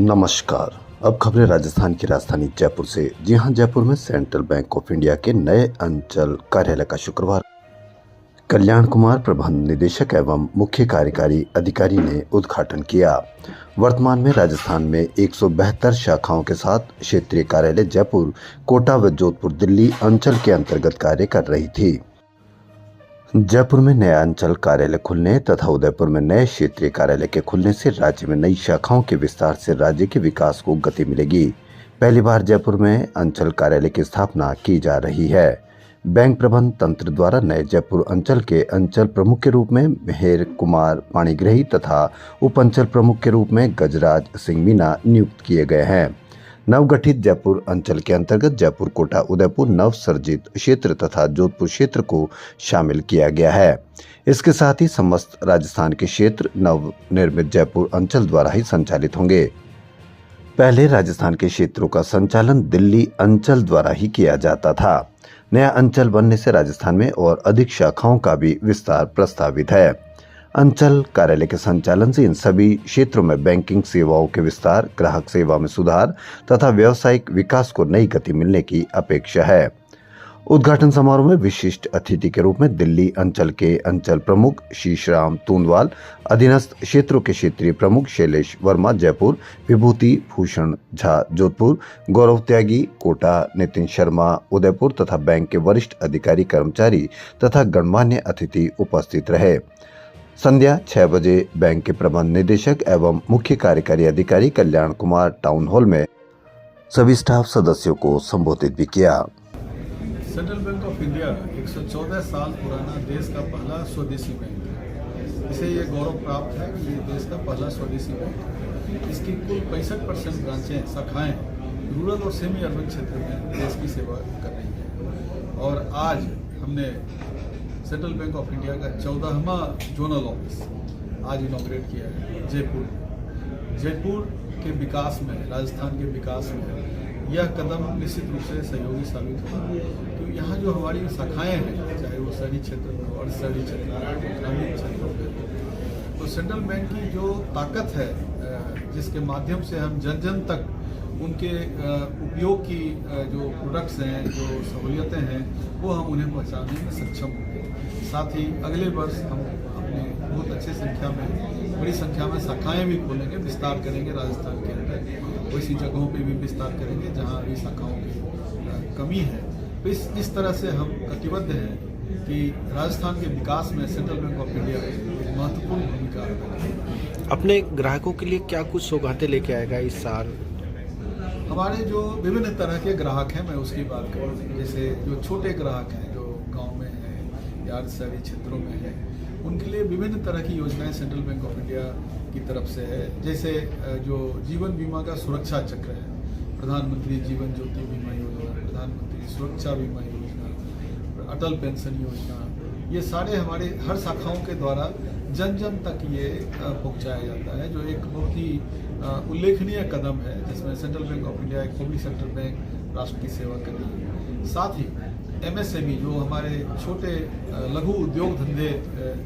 नमस्कार। अब खबरें राजस्थान की राजधानी जयपुर से। जी हां, जयपुर में सेंट्रल बैंक ऑफ इंडिया के नए अंचल कार्यालय का शुक्रवार कल्याण कुमार, प्रबंध निदेशक एवं मुख्य कार्यकारी अधिकारी ने उद्घाटन किया। वर्तमान में राजस्थान में 172 शाखाओं के साथ क्षेत्रीय कार्यालय जयपुर, कोटा व जोधपुर दिल्ली अंचल के अंतर्गत कार्य कर रही थी। जयपुर में नया अंचल कार्यालय खुलने तथा उदयपुर में नए क्षेत्रीय कार्यालय के खुलने से राज्य में नई शाखाओं के विस्तार से राज्य के विकास को गति मिलेगी। पहली बार जयपुर में अंचल कार्यालय की स्थापना की जा रही है। बैंक प्रबंध तंत्र द्वारा नए जयपुर अंचल के अंचल प्रमुख के रूप में मेहर कुमार पाणिग्रही तथा उप अंचल प्रमुख के रूप में गजराज सिंह मीना नियुक्त किए गए हैं। नवगठित जयपुर अंचल के अंतर्गत जयपुर, कोटा, उदयपुर, नवसर्जित क्षेत्र तथा जोधपुर क्षेत्र को शामिल किया गया है। इसके साथ ही समस्त राजस्थान के क्षेत्र नवनिर्मित जयपुर अंचल द्वारा ही संचालित होंगे। पहले राजस्थान के क्षेत्रों का संचालन दिल्ली अंचल द्वारा ही किया जाता था। नया अंचल बनने से राजस्थान में और अधिक शाखाओं का भी विस्तार प्रस्तावित है। अंचल कार्यालय के संचालन से इन सभी क्षेत्रों में बैंकिंग सेवाओं के विस्तार, ग्राहक सेवा में सुधार तथा व्यावसायिक विकास को नई गति मिलने की अपेक्षा है। उद्घाटन समारोह में विशिष्ट अतिथि के रूप में दिल्ली अंचल के अंचल प्रमुख शीशराम तूंदवाल, अधीनस्थ क्षेत्रों के क्षेत्रीय प्रमुख शैलेश वर्मा जयपुर, विभूति भूषण झा जोधपुर, गौरव त्यागी कोटा, नितिन शर्मा उदयपुर तथा बैंक के वरिष्ठ अधिकारी कर्मचारी तथा गणमान्य अतिथि उपस्थित रहे। संध्या 6 बजे बैंक के प्रबंध निदेशक एवं मुख्य कार्यकारी अधिकारी कल्याण कुमार टाउन हॉल में सभी स्टाफ सदस्यों को संबोधित भी किया। सेंट्रल बैंक ऑफ इंडिया 114 साल पुराना देश का पहला स्वदेशी बैंक है। इसे ये गौरव प्राप्त है कि ये देश का पहला स्वदेशी बैंक है। इसकी कुल 65% ब्रांचें, शाखाएं रूरल और सेमी अर्बन क्षेत्र में देश की सेवा कर रही है। और आज हमने सेंट्रल बैंक ऑफ इंडिया का 14वां जोनल ऑफिस आज इनॉग्रेट किया है जयपुर के विकास में, राजस्थान के विकास में यह कदम निश्चित रूप से सहयोगी साबित होगा। क्योंकि यहाँ जो हमारी शाखाएं हैं, चाहे वो शहरी क्षेत्र में हो, शहरी क्षेत्र में, ग्रामीण क्षेत्रों में हो, तो सेंट्रल बैंक की जो ताकत है, जिसके माध्यम से हम जन जन तक उनके उपयोग की जो प्रोडक्ट्स हैं, जो सहूलियतें हैं, वो हम उन्हें पहुँचाने में सक्षम होंगे। साथ ही अगले वर्ष हम अपने बहुत अच्छी संख्या में, बड़ी संख्या में शाखाएं भी खोलेंगे, विस्तार करेंगे राजस्थान के अंदर। वैसी जगहों पे भी विस्तार करेंगे जहां अभी शाखाओं की कमी है। तो इस तरह से हम कटिबद्ध हैं कि राजस्थान के विकास में सेंट्रल बैंक ऑफ इंडिया एक महत्वपूर्ण भूमिका अदा करेगी। अपने ग्राहकों के लिए क्या कुछ सौगातें लेके आएगा इस साल? हमारे जो विभिन्न तरह के ग्राहक हैं, मैं उसकी बात करूँ, जैसे जो छोटे ग्राहक हैं, जो गांव में हैं या शहरी क्षेत्रों में हैं, उनके लिए विभिन्न तरह की योजनाएं सेंट्रल बैंक ऑफ इंडिया की तरफ से है। जैसे जो जीवन बीमा का सुरक्षा चक्र है, प्रधानमंत्री जीवन ज्योति बीमा योजना, प्रधानमंत्री सुरक्षा बीमा योजना, अटल पेंशन योजना, ये सारे हमारे हर शाखाओं के द्वारा जन जन तक ये पहुँचाया जाता है, जो एक बहुत ही उल्लेखनीय कदम है, जिसमें सेंट्रल बैंक ऑफ इंडिया एक पब्लिक सेक्टर बैंक राष्ट्र की सेवा कर रही है। साथ ही MSME जो हमारे छोटे लघु उद्योग धंधे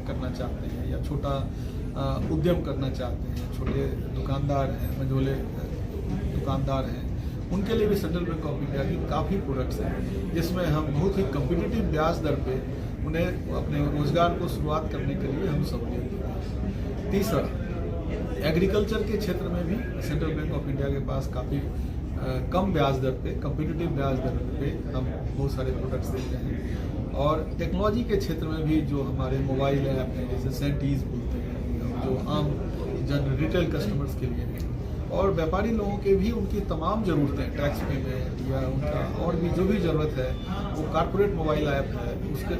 करना चाहते हैं या छोटा उद्यम करना चाहते हैं, छोटे दुकानदार हैं, मझोले दुकानदार हैं, उनके लिए भी सेंट्रल बैंक ऑफ इंडिया की काफ़ी प्रोडक्ट्स हैं, जिसमें हम बहुत ही कम्पिटिटिव ब्याज दर पे उन्हें अपने रोजगार को शुरुआत करने के लिए हम सहूलियत देते हैं। तीसरा, एग्रीकल्चर के क्षेत्र में भी सेंट्रल बैंक ऑफ इंडिया के पास काफ़ी कम ब्याज दर पे, कम्पिटिटिव ब्याज दर पे हम बहुत सारे प्रोडक्ट्स देते हैं। और टेक्नोलॉजी के क्षेत्र में भी जो हमारे मोबाइल ऐप हैं, जैसे सेंटीज बोलते हैं, जो आम जन रिटेल कस्टमर्स के लिए हैं, और व्यापारी लोगों के भी उनकी तमाम ज़रूरतें, टैक्स पेमेंट या उनका और भी जो भी ज़रूरत है, वो कॉर्पोरेट मोबाइल ऐप है,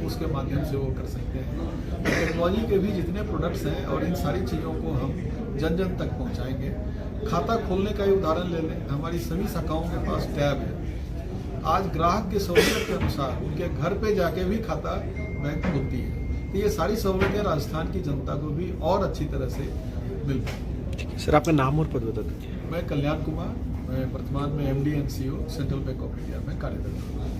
उसके माध्यम से वो कर सकते हैं। टेक्नोलॉजी के भी जितने प्रोडक्ट्स हैं, और इन सारी चीज़ों को हम जन जन तक पहुंचाएंगे। खाता खोलने का ही उदाहरण ले लें, हमारी सभी शाखाओं के पास टैब है। आज ग्राहक की सहूलियत के अनुसार उनके घर पे जाके भी खाता बैंक खुलती है। तो ये सारी सहूलियतें राजस्थान की जनता को भी और अच्छी तरह से मिल पाएंगी। सर, आपका नाम और पद बता दीजिए। मैं कल्याण कुमार, मैं वर्तमान में MD and CEO central bank of India में कार्यरत हूँ।